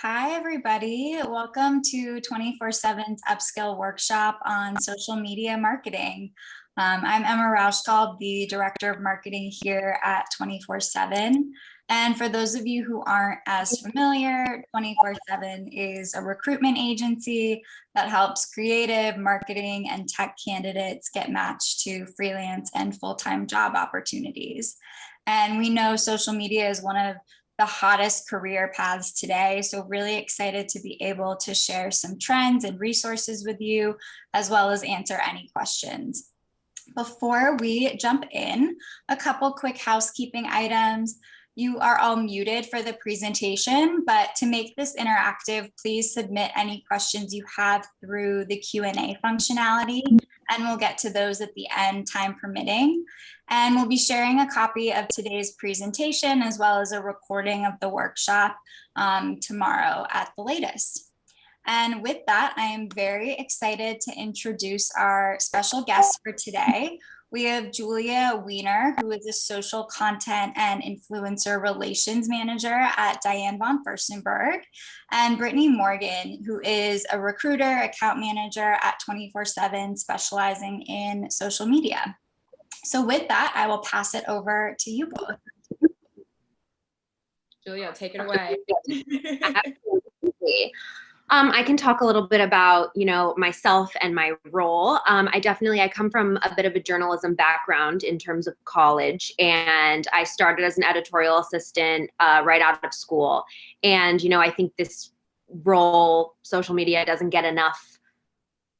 Hi, everybody. Welcome to 24/7's Upskill Workshop on social media marketing. I'm Emma Rauschkald, the Director of Marketing here at 24/7. And for those of you who aren't as familiar, 24/7 is a recruitment agency that helps creative, marketing, and tech candidates get matched to freelance and full-time job opportunities. And we know social media is one of the hottest career paths today. So really excited to be able to share some trends and resources with you, as well as answer any questions. Before we jump in, a couple quick housekeeping items. You are all muted for the presentation, but to make this interactive, please submit any questions you have through the Q&A functionality, and we'll get to those at the end, time permitting. And we'll be sharing a copy of today's presentation as well as a recording of the workshop tomorrow at the latest. And with that, I am very excited to introduce our special guest for today. We have Julia Weiner, who is a social content and influencer relations manager at Diane von Furstenberg, and Brittany Morgan, who is a recruiter, account manager at 24/7, specializing in social media. So with that, I will pass it over to you both. Julia, take it away. Absolutely. I can talk a little bit about, myself and my role. I come from a bit of a journalism background in terms of college, and I started as an editorial assistant right out of school. And, I think this role, social media, doesn't get enough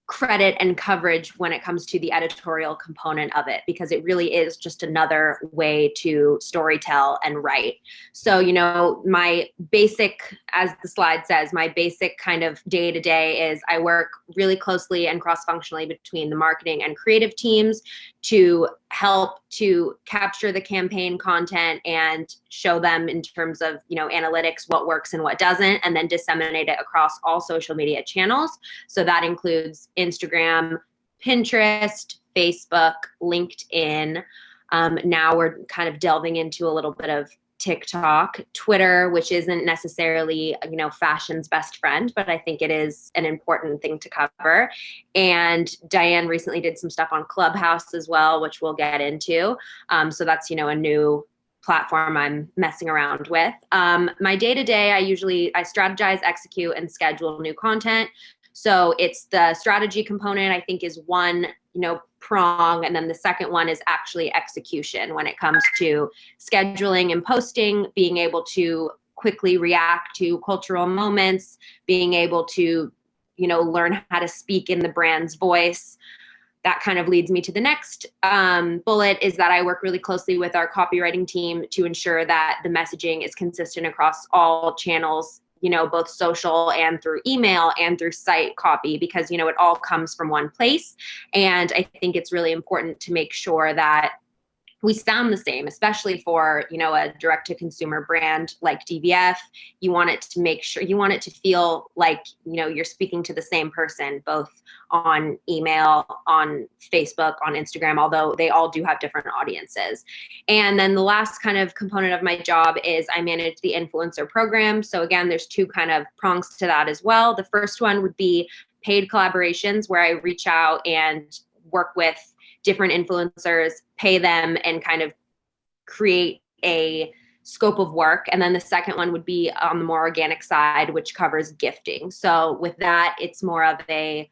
credit and coverage when it comes to the editorial component of it, because it really is just another way to storytell and write. So, my basic, as the slide says, my basic kind of day-to-day is I work really closely and cross-functionally between the marketing and creative teams to help to capture the campaign content and show them in terms of, analytics, what works and what doesn't, and then disseminate it across all social media channels. So that includes Instagram, Pinterest, Facebook, LinkedIn. Now we're kind of delving into a little bit of TikTok, Twitter, which isn't necessarily, fashion's best friend, but I think it is an important thing to cover. And Diane recently did some stuff on Clubhouse as well, which we'll get into. So that's, a new platform I'm messing around with. My day-to-day, I strategize, execute, and schedule new content. So it's the strategy component, I think, is one, prong. And then the second one is actually execution when it comes to scheduling and posting, being able to quickly react to cultural moments, being able to, learn how to speak in the brand's voice. That kind of leads me to the next bullet, is that I work really closely with our copywriting team to ensure that the messaging is consistent across all channels, both social and through email and through site copy, because, it all comes from one place. And I think it's really important to make sure that we sound the same, especially for, a direct to consumer brand like DVF. You want it to feel like, you're speaking to the same person, both on email, on Facebook, on Instagram, although they all do have different audiences. And then the last kind of component of my job is I manage the influencer program. So again, there's two kind of prongs to that as well. The first one would be paid collaborations, where I reach out and work with different influencers, pay them, and kind of create a scope of work. And then the second one would be on the more organic side, which covers gifting. So with that, it's more of a,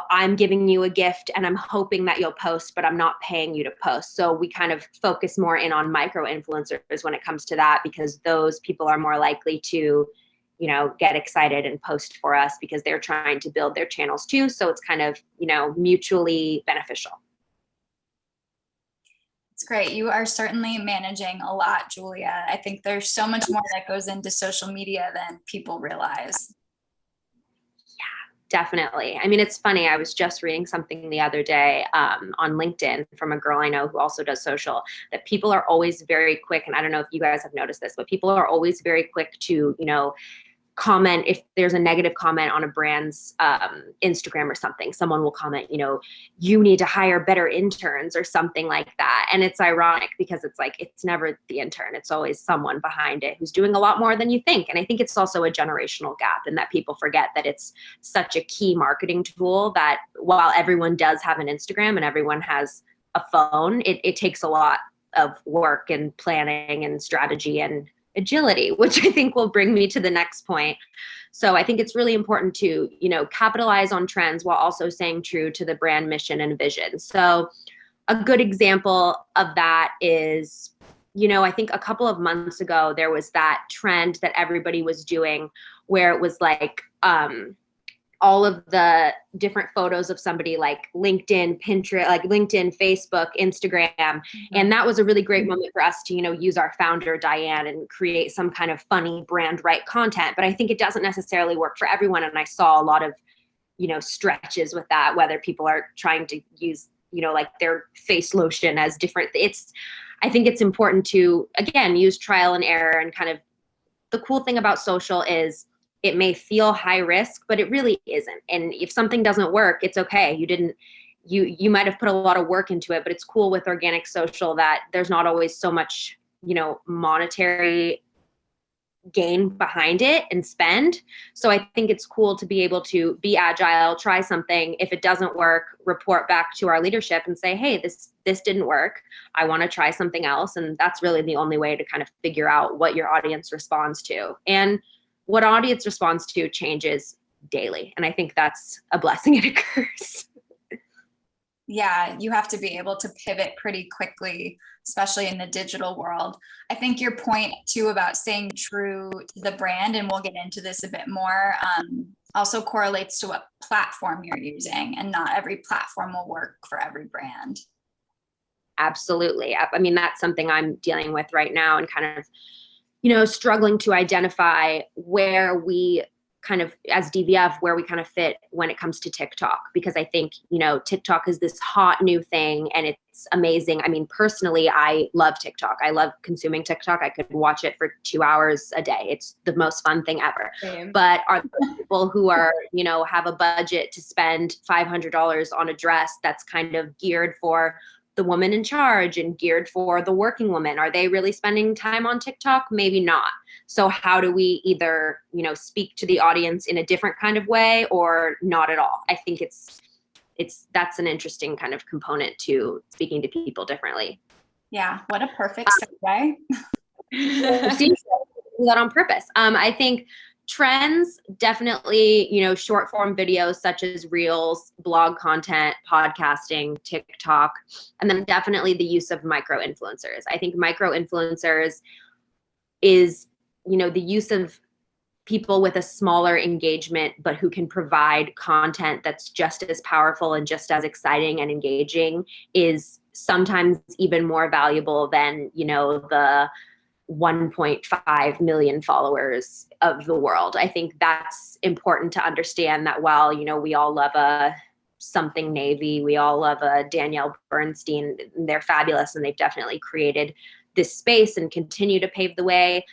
I'm giving you a gift and I'm hoping that you'll post, but I'm not paying you to post. So we kind of focus more in on micro influencers when it comes to that, because those people are more likely to get excited and post for us because they're trying to build their channels too. So it's kind of, mutually beneficial. It's great. You are certainly managing a lot, Julia. I think there's so much more that goes into social media than people realize. Yeah, definitely. I mean, it's funny. I was just reading something the other day on LinkedIn from a girl I know who also does social, that people are always very quick. And I don't know if you guys have noticed this, but people are always very quick to, comment if there's a negative comment on a brand's Instagram or something. Someone will comment, you need to hire better interns or something like that. And it's ironic because it's like, it's never the intern. It's always someone behind it who's doing a lot more than you think. And I think it's also a generational gap, and that people forget that it's such a key marketing tool that while everyone does have an Instagram and everyone has a phone, it takes a lot of work and planning and strategy and agility, which I think will bring me to the next point. So I think it's really important to, capitalize on trends while also staying true to the brand mission and vision. So a good example of that is, I think a couple of months ago, there was that trend that everybody was doing where it was like, all of the different photos of somebody like LinkedIn, Pinterest, like LinkedIn, Facebook, Instagram. And that was a really great moment for us to, use our founder, Diane, and create some kind of funny brand right content. But I think it doesn't necessarily work for everyone. And I saw a lot of, stretches with that, whether people are trying to use, like their face lotion as different. I think it's important to, again, use trial and error. And kind of the cool thing about social is it may feel high risk, but it really isn't. And if something doesn't work, it's okay. You might have put a lot of work into it, but it's cool with organic social that there's not always so much, monetary gain behind it and spend. So I think it's cool to be able to be agile, try something. If it doesn't work, report back to our leadership and say, hey, this didn't work. I want to try something else. And that's really the only way to kind of figure out what your audience responds to. And what audience responds to changes daily. And I think that's a blessing and a curse. Yeah, you have to be able to pivot pretty quickly, especially in the digital world. I think your point too about staying true to the brand, and we'll get into this a bit more, also correlates to what platform you're using, and not every platform will work for every brand. Absolutely. I mean, that's something I'm dealing with right now, and kind of struggling to identify where we kind of, as DVF, where we kind of fit when it comes to TikTok, because I think, TikTok is this hot new thing and it's amazing. I mean, personally, I love TikTok. I love consuming TikTok. I could watch it for 2 hours a day. It's the most fun thing ever. Same. But are there people who are, have a budget to spend $500 on a dress that's kind of geared for the woman in charge and geared for the working woman? Are they really spending time on TikTok? Maybe not. So how do we either, speak to the audience in a different kind of way or not at all? I think that's an interesting kind of component to speaking to people differently. Yeah. What a perfect segue. That on purpose. I think trends, definitely, short form videos such as Reels, blog content, podcasting, TikTok, and then definitely the use of micro influencers. I think micro influencers is, the use of people with a smaller engagement, but who can provide content that's just as powerful and just as exciting and engaging, is sometimes even more valuable than, the 1.5 million followers of the world. I think that's important to understand, that while, we all love a something Navy, we all love a Danielle Bernstein, they're fabulous and they've definitely created this space and continue to pave the way,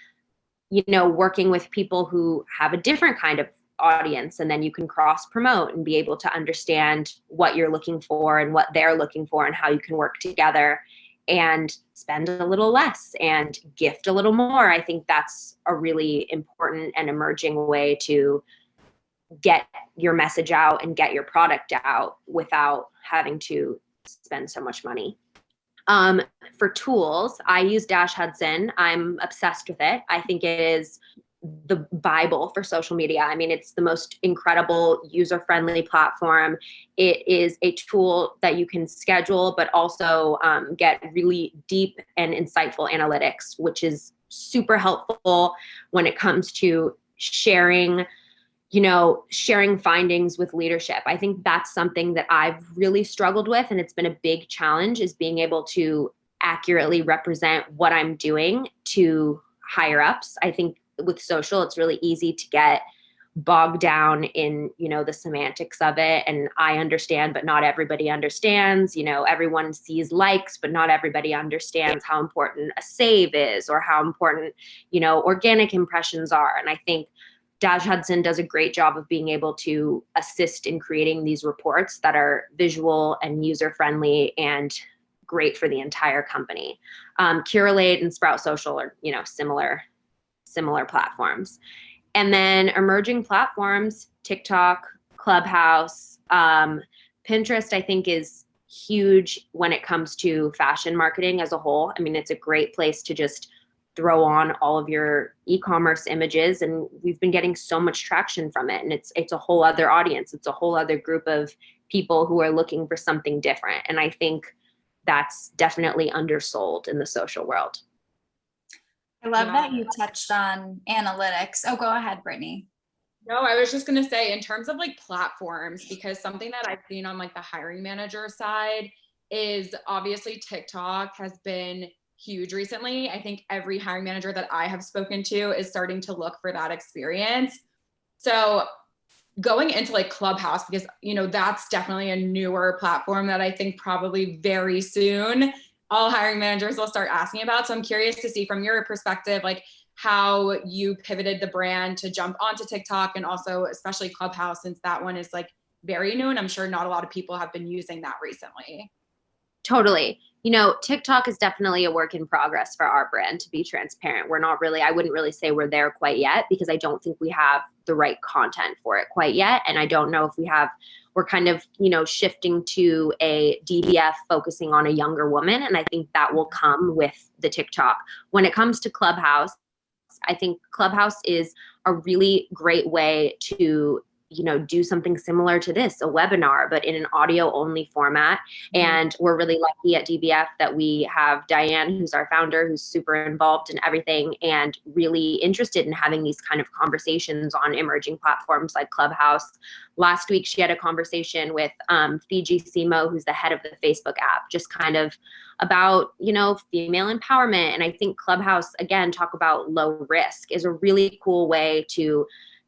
working with people who have a different kind of audience, and then you can cross promote and be able to understand what you're looking for and what they're looking for and how you can work together and spend a little less and gift a little more. I think that's a really important and emerging way to get your message out and get your product out without having to spend so much money. For tools, I use Dash Hudson. I'm obsessed with it. I think it is the Bible for social media. I mean, it's the most incredible user-friendly platform. It is a tool that you can schedule, but also get really deep and insightful analytics, which is super helpful when it comes to sharing findings with leadership. I think that's something that I've really struggled with, and it's been a big challenge, is being able to accurately represent what I'm doing to higher ups. I think with social, it's really easy to get bogged down in, the semantics of it. And I understand, but not everybody understands. Everyone sees likes, but not everybody understands how important a save is or how important, organic impressions are. And I think Daj Hudson does a great job of being able to assist in creating these reports that are visual and user-friendly and great for the entire company. Curate and Sprout Social are, similar platforms. And then emerging platforms, TikTok, Clubhouse, Pinterest, I think is huge when it comes to fashion marketing as a whole. I mean, it's a great place to just throw on all of your e-commerce images, and we've been getting so much traction from it. And it's a whole other audience. It's a whole other group of people who are looking for something different. And I think that's definitely undersold in the social world. I love that you touched on analytics. Oh, go ahead, Brittany. No, I was just going to say in terms of like platforms, because something that I've seen on like the hiring manager side is obviously TikTok has been huge recently. I think every hiring manager that I have spoken to is starting to look for that experience. So going into like Clubhouse, because, that's definitely a newer platform that I think probably very soon all hiring managers will start asking about. So I'm curious to see from your perspective, like how you pivoted the brand to jump onto TikTok and also especially Clubhouse, since that one is like very new. And I'm sure not a lot of people have been using that recently. Totally. TikTok is definitely a work in progress for our brand, to be transparent. I wouldn't really say we're there quite yet, because I don't think we have the right content for it quite yet. And I don't know if we're kind of, shifting to a DBF focusing on a younger woman. And I think that will come with the TikTok. When it comes to Clubhouse, I think Clubhouse is a really great way to do something similar to this, a webinar, but in an audio only format. And we're really lucky at DBF that we have Diane, who's our founder, who's super involved in everything and really interested in having these kind of conversations on emerging platforms like Clubhouse. Last week, she had a conversation with Fiji Simo, who's the head of the Facebook app, just kind of about, female empowerment. And I think Clubhouse, again, talk about low risk, is a really cool way to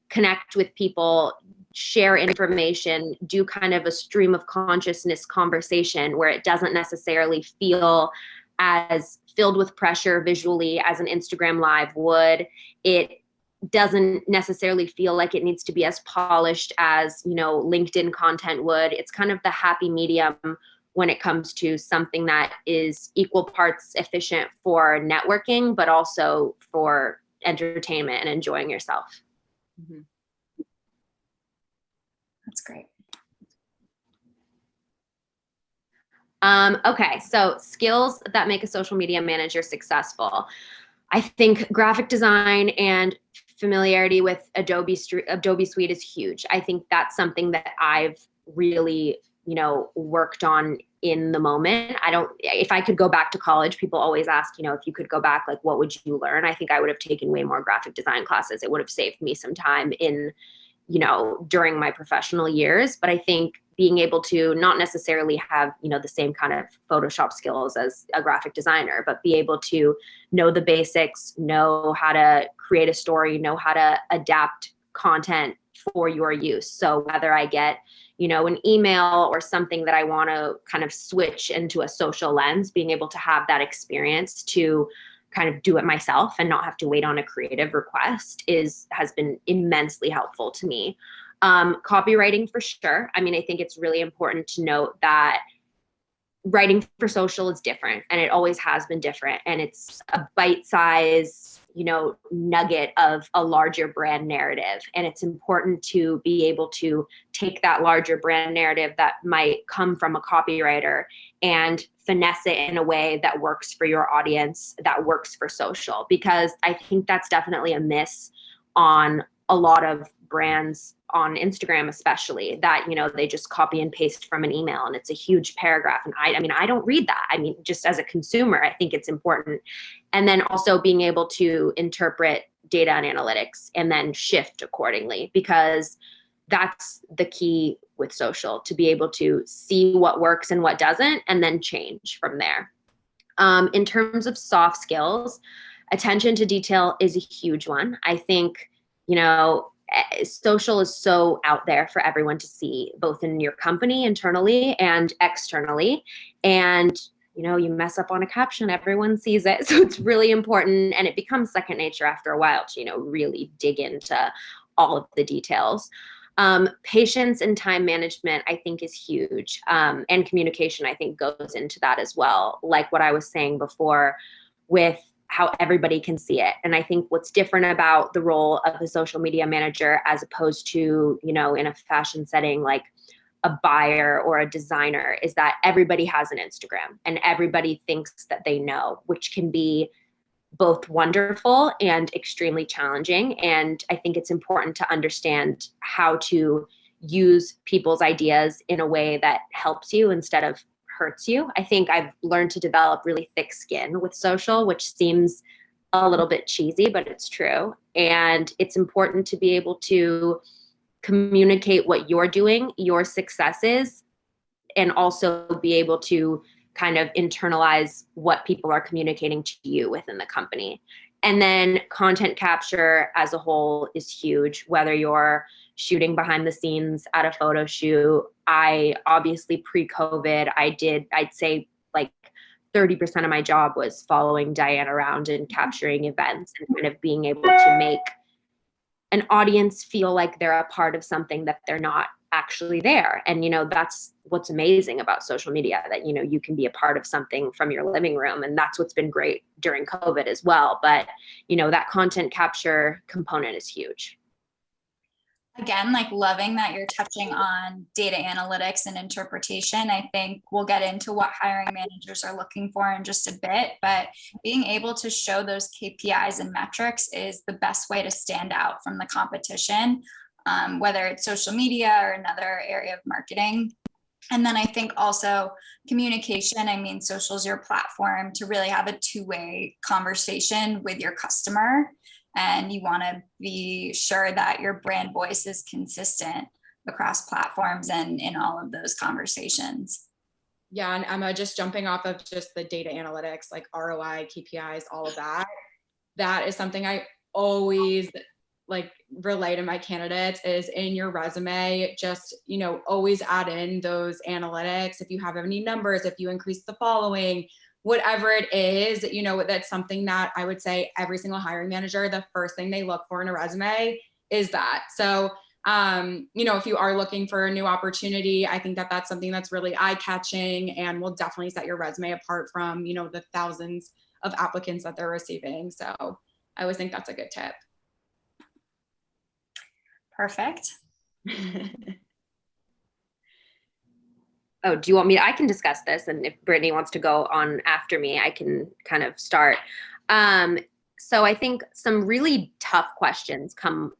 connect with people, share information, do kind of a stream of consciousness conversation where it doesn't necessarily feel as filled with pressure visually as an Instagram Live would. It doesn't necessarily feel like it needs to be as polished as, LinkedIn content would. It's kind of the happy medium when it comes to something that is equal parts efficient for networking, but also for entertainment and enjoying yourself. Mm-hmm. That's great. Okay, so skills that make a social media manager successful. I think graphic design and familiarity with Adobe Suite is huge. I think that's something that I've really, worked on in the moment. If I could go back to college, people always ask, if you could go back, like, what would you learn? I think I would have taken way more graphic design classes. It would have saved me some time during my professional years. But I think being able to not necessarily have, the same kind of Photoshop skills as a graphic designer, but be able to know the basics, know how to create a story, know how to adapt content for your use. So whether I get, an email or something that I want to kind of switch into a social lens, being able to have that experience to kind of do it myself and not have to wait on a creative request has been immensely helpful to me. Copywriting for sure. I mean, I think it's really important to note that writing for social is different, and it always has been different. And it's a bite-size, nugget of a larger brand narrative. And it's important to be able to take that larger brand narrative that might come from a copywriter and finesse it in a way that works for your audience, that works for social. Because I think that's definitely a miss on a lot of brands on Instagram, especially, that, they just copy and paste from an email and it's a huge paragraph. And I don't read that. I mean, just as a consumer, I think it's important. And then also being able to interpret data and analytics and then shift accordingly, because that's the key with social, to be able to see what works and what doesn't, and then change from there. In terms of soft skills, attention to detail is a huge one. I think, social is so out there for everyone to see, both in your company internally and externally. And, you mess up on a caption, everyone sees it. So it's really important. And it becomes second nature after a while to, really dig into all of the details. Patience and time management, I think, is huge. And communication, I think, goes into that as well. Like what I was saying before with how everybody can see it. And I think what's different about the role of a social media manager as opposed to, you know, in a fashion setting, like a buyer or a designer, is that everybody has an Instagram and everybody thinks that they know, which can be both wonderful and extremely challenging. And I think it's important to understand how to use people's ideas in a way that helps you instead of hurts you. I think I've learned to develop really thick skin with social, which seems a little bit cheesy, but it's true. And it's important to be able to communicate what you're doing, your successes, and also be able to kind of internalize what people are communicating to you within the company. And then content capture as a whole is huge, whether you're shooting behind the scenes at a photo shoot. I obviously pre-COVID, I'd say like 30% of my job was following Diane around and capturing events and kind of being able to make an audience feel like they're a part of something that they're not actually there. And, you know, that's what's amazing about social media, that, you know, you can be a part of something from your living room. And that's what's been great during COVID as well. But, you know, that content capture component is huge. Again, like loving that you're touching on data analytics and interpretation. I think we'll get into what hiring managers are looking for in just a bit, but being able to show those KPIs and metrics is the best way to stand out from the competition, whether it's social media or another area of marketing. And then I think also communication. I mean, social is your platform to really have a two-way conversation with your customer. And you want to be sure that your brand voice is consistent across platforms and in all of those conversations. Yeah, and Emma, just jumping off of just the data analytics, like ROI, KPIs, all of that, that is something I always like relay to my candidates is in your resume, just, you know, always add in those analytics. If you have any numbers, if you increase the following, whatever it is, you know, that's something that I would say every single hiring manager, the first thing they look for in a resume is that. So, you know, if you are looking for a new opportunity, I think that that's something that's really eye-catching and will definitely set your resume apart from, you know, the thousands of applicants that they're receiving. So I always think that's a good tip. Perfect. Oh, do you want me I can discuss this, and if Brittany wants to go on after me, I can kind of start. So I think some really tough questions come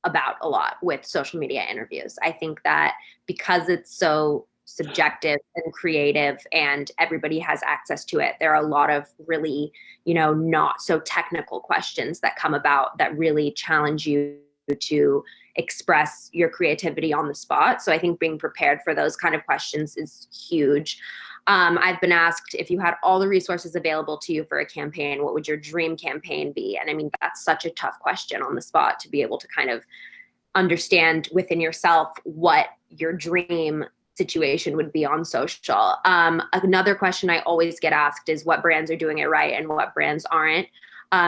about a lot with social media interviews. I think that because it's so subjective and creative and everybody has access to it, there are a lot of really, you know, not so technical questions that come about that really challenge you to express your creativity on the spot. So I think being prepared for those kind of questions is huge. I've been asked, if you had all the resources available to you for a campaign, what would your dream campaign be? And I mean, that's such a tough question on the spot to be able to kind of understand within yourself what your dream situation would be on social. Another question I always get asked is what brands are doing it right and what brands aren't.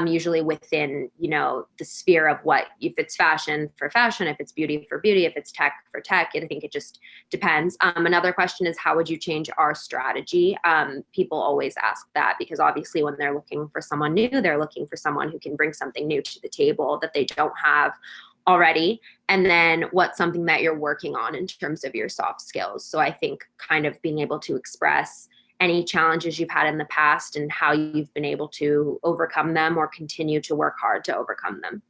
Usually within, you know, the sphere of what, if it's fashion for fashion, if it's beauty for beauty, if it's tech for tech, I think it just depends. Another question is, how would you change our strategy? People always ask that because obviously when they're looking for someone new, they're looking for someone who can bring something new to the table that they don't have already. And then what's something that you're working on in terms of your soft skills. So I think kind of being able to express any challenges you've had in the past and how you've been able to overcome them or continue to work hard to overcome them.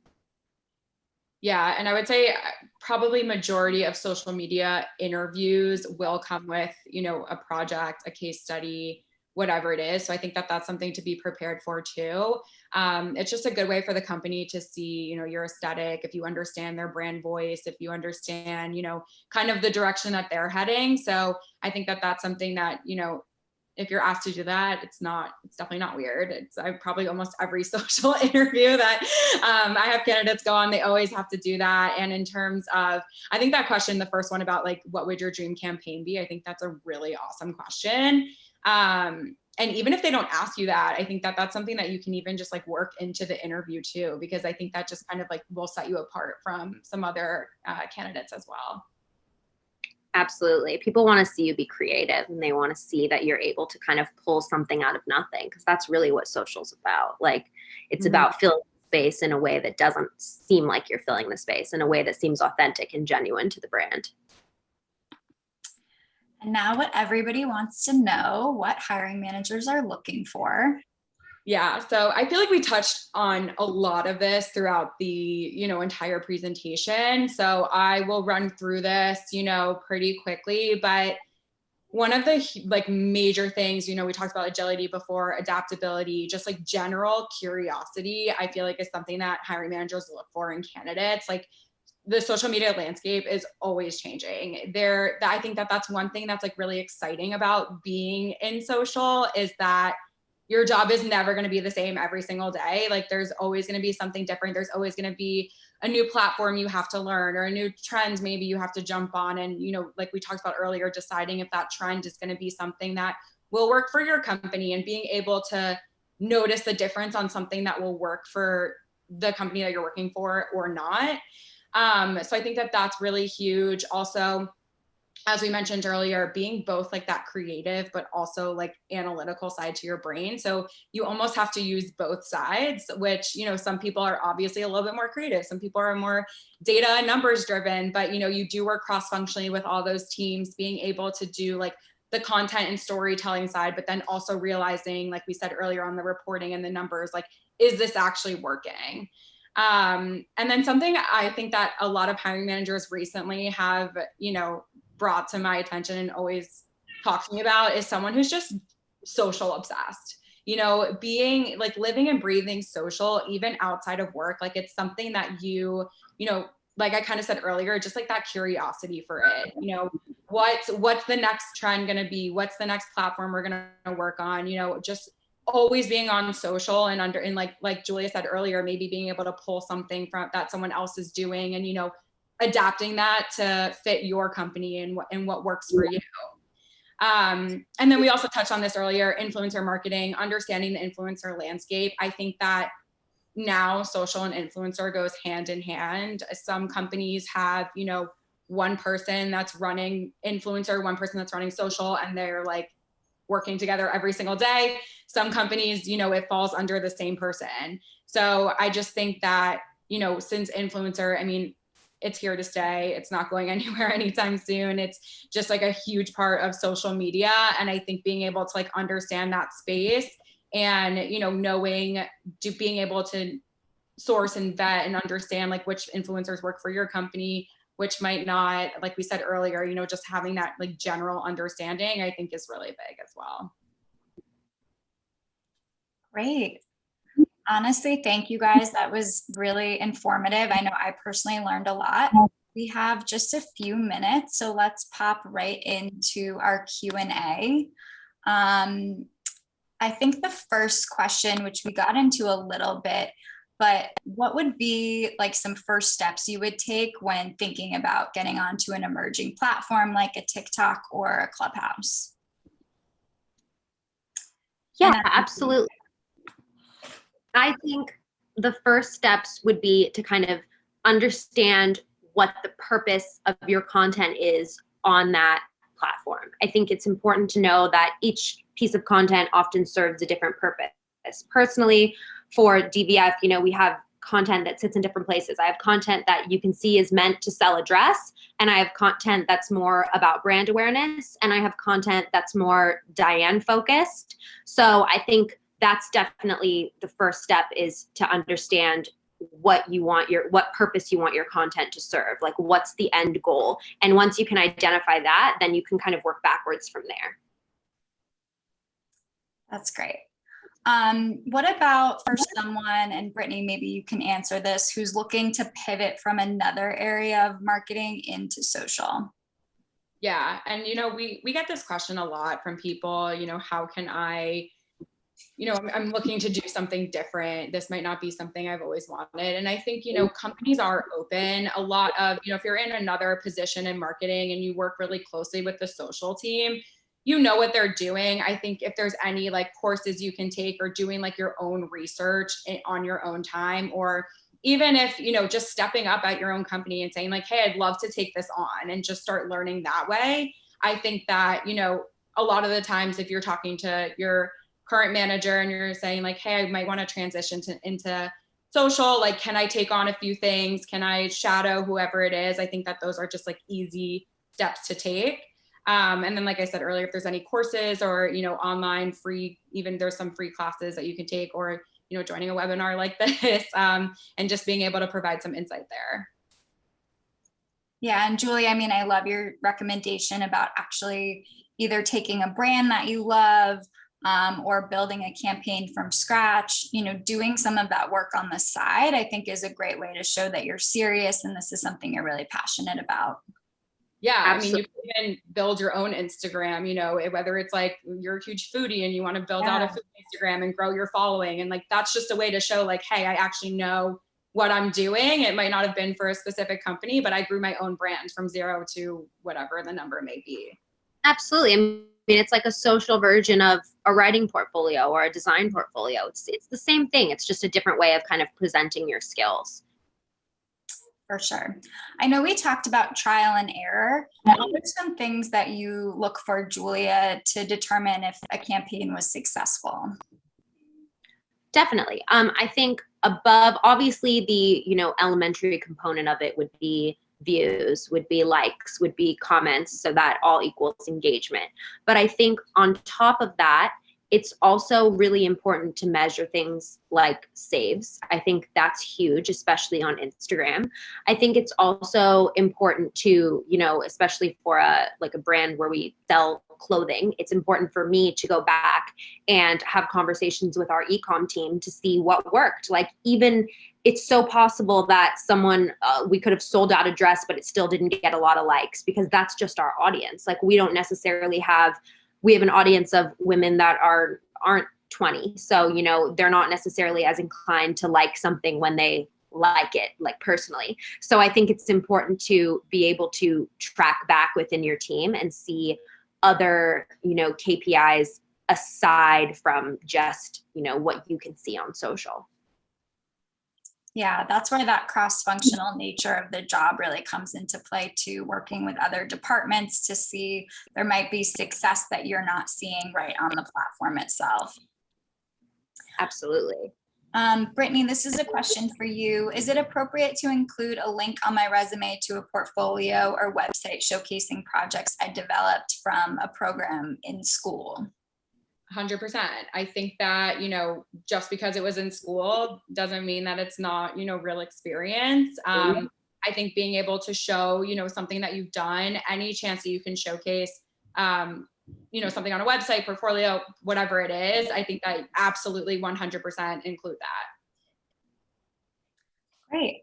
Yeah, and I would say probably majority of social media interviews will come with, you know, a project, a case study, whatever it is. So I think that that's something to be prepared for too. It's just a good way for the company to see, you know, your aesthetic, if you understand their brand voice, if you understand, you know, kind of the direction that they're heading. So I think that that's something that, you know, if you're asked to do that, it's definitely not weird. I probably almost every social interview that I have candidates go on, they always have to do that. And in terms of, I think that question, the first one about like, what would your dream campaign be? I think that's a really awesome question. and even if they don't ask you that, I think that that's something that you can even just like work into the interview too, because I think that just kind of like will set you apart from some other candidates as well. Absolutely. People want to see you be creative, and they want to see that you're able to kind of pull something out of nothing, because that's really what social's about. Like, it's about filling space in a way that doesn't seem like you're filling the space, in a way that seems authentic and genuine to the brand. And now what everybody wants to know, what hiring managers are looking for. Yeah, so I feel like we touched on a lot of this throughout the, you know, entire presentation. So I will run through this, you know, pretty quickly, but one of the like major things, you know, we talked about agility before, adaptability, just like general curiosity, I feel like is something that hiring managers look for in candidates. Like, the social media landscape is always changing. I think that that's one thing that's like really exciting about being in social, is that your job is never going to be the same every single day. Like, there's always going to be something different. There's always going to be a new platform you have to learn, or a new trend maybe you have to jump on. And, you know, like we talked about earlier, deciding if that trend is going to be something that will work for your company, and being able to notice the difference on something that will work for the company that you're working for or not. So I think that that's really huge. Also, as we mentioned earlier, being both like that creative, but also like analytical side to your brain. So you almost have to use both sides, which, you know, some people are obviously a little bit more creative. Some people are more data and numbers driven, but, you know, you do work cross-functionally with all those teams, being able to do like the content and storytelling side, but then also realizing, like we said earlier, on the reporting and the numbers, like, is this actually working? And then something I think that a lot of hiring managers recently have, you know, brought to my attention and always talk to me about is someone who's just social obsessed. You know, being like living and breathing social, even outside of work. Like, it's something that you know, like I kind of said earlier, just like that curiosity for it. You know, what's the next trend going to be? What's the next platform we're going to work on? You know, just always being on social, and like Julia said earlier, maybe being able to pull something from that someone else is doing, and, you know, adapting that to fit your company and what works for you. And then we also touched on this earlier, influencer marketing, understanding the influencer landscape. I think that now social and influencer goes hand in hand. Some companies have, you know, one person that's running influencer, one person that's running social, and they're like working together every single day. Some companies, you know, it falls under the same person. So I just think that, you know, since influencer, I mean, it's here to stay. It's not going anywhere anytime soon. It's just like a huge part of social media. And I think being able to like understand that space, and, you know, being able to source and vet and understand like which influencers work for your company, which might not, like we said earlier, you know, just having that like general understanding, I think is really big as well. Great. Honestly, thank you guys. That was really informative. I know I personally learned a lot. We have just a few minutes, so let's pop right into our Q&A. I think the first question, which we got into a little bit, but what would be like some first steps you would take when thinking about getting onto an emerging platform like a TikTok or a Clubhouse? Yeah, absolutely. I think the first steps would be to kind of understand what the purpose of your content is on that platform. I think it's important to know that each piece of content often serves a different purpose. Personally, for DVF, you know, we have content that sits in different places. I have content that you can see is meant to sell a dress, and I have content that's more about brand awareness, and I have content that's more Diane focused. So I think that's definitely the first step, is to understand what purpose you want your content to serve, like what's the end goal. And once you can identify that, then you can kind of work backwards from there. That's great. What about for someone, and Brittany, maybe you can answer this, who's looking to pivot from another area of marketing into social? Yeah. And, you know, we get this question a lot from people, you know, how can I, you know, I'm looking to do something different. This might not be something I've always wanted. And I think, you know, companies are open. A lot of, you know, if you're in another position in marketing and you work really closely with the social team, you know what they're doing. I think if there's any like courses you can take or doing like your own research on your own time, or even if, you know, just stepping up at your own company and saying like, hey, I'd love to take this on and just start learning that way. I think that, you know, a lot of the times if you're talking to your current manager and you're saying like, hey, I might want to transition into social, like, can I take on a few things? Can I shadow whoever it is? I think that those are just like easy steps to take. And then, like I said earlier, if there's any courses or, you know, online free, even there's some free classes that you can take, or, you know, joining a webinar like this, and just being able to provide some insight there. Yeah, and Julie, I mean, I love your recommendation about actually either taking a brand that you love, or building a campaign from scratch, you know, doing some of that work on the side, I think is a great way to show that you're serious and this is something you're really passionate about. Yeah, Absolutely. I mean, you can even build your own Instagram, you know, whether it's like you're a huge foodie and you want to build out a food Instagram and grow your following. And like, that's just a way to show like, hey, I actually know what I'm doing. It might not have been for a specific company, but I grew my own brand from 0 to whatever the number may be. Absolutely. I mean, it's like a social version of a writing portfolio or a design portfolio. It's the same thing. It's just a different way of kind of presenting your skills. For sure. I know we talked about trial and error. What are some things that you look for, Julia, to determine if a campaign was successful? Definitely. I think above, obviously the, you know, elementary component of it would be views, would be likes, would be comments, so that all equals engagement. But I think on top of that, it's also really important to measure things like saves. I think that's huge, especially on Instagram. I think it's also important to, you know, especially for a brand where we sell clothing, it's important for me to go back and have conversations with our e-com team to see what worked. Like, even it's so possible that someone, we could have sold out a dress, but it still didn't get a lot of likes because that's just our audience. Like, we don't necessarily have, we have an audience of women that aren't 20. So, you know, they're not necessarily as inclined to like something when they like it, like personally. So I think it's important to be able to track back within your team and see other, you know, KPIs aside from just, you know, what you can see on social. Yeah, that's where that cross-functional nature of the job really comes into play too, working with other departments to see there might be success that you're not seeing right on the platform itself. Absolutely. Brittany, this is a question for you. Is it appropriate to include a link on my resume to a portfolio or website showcasing projects I developed from a program in school? 100%. I think that, you know, just because it was in school doesn't mean that it's not, you know, real experience. I think being able to show, you know, something that you've done, any chance that you can showcase, you know, something on a website, portfolio, whatever it is, I think that absolutely 100% include that. Great.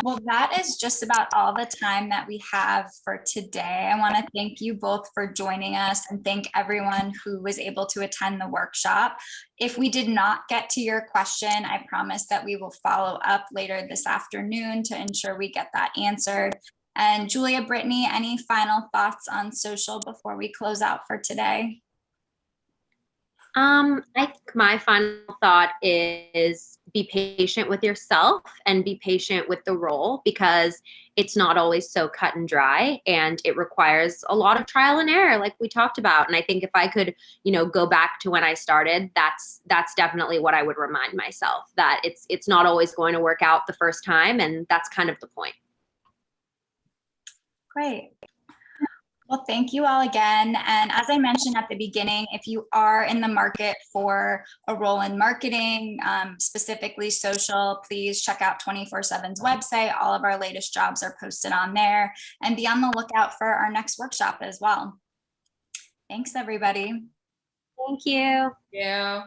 Well, that is just about all the time that we have for today. I want to thank you both for joining us and thank everyone who was able to attend the workshop. If we did not get to your question, I promise that we will follow up later this afternoon to ensure we get that answered. And Julia, Brittany, any final thoughts on social before we close out for today? I think my final thought is be patient with yourself and be patient with the role, because it's not always so cut and dry and it requires a lot of trial and error, like we talked about. And I think if I could, you know, go back to when I started, that's definitely what I would remind myself, that it's not always going to work out the first time. And that's kind of the point. Great. Well, thank you all again. And as I mentioned at the beginning, if you are in the market for a role in marketing, specifically social, please check out 24/7's website. All of our latest jobs are posted on there, and be on the lookout for our next workshop as well. Thanks, everybody. Thank you. Yeah.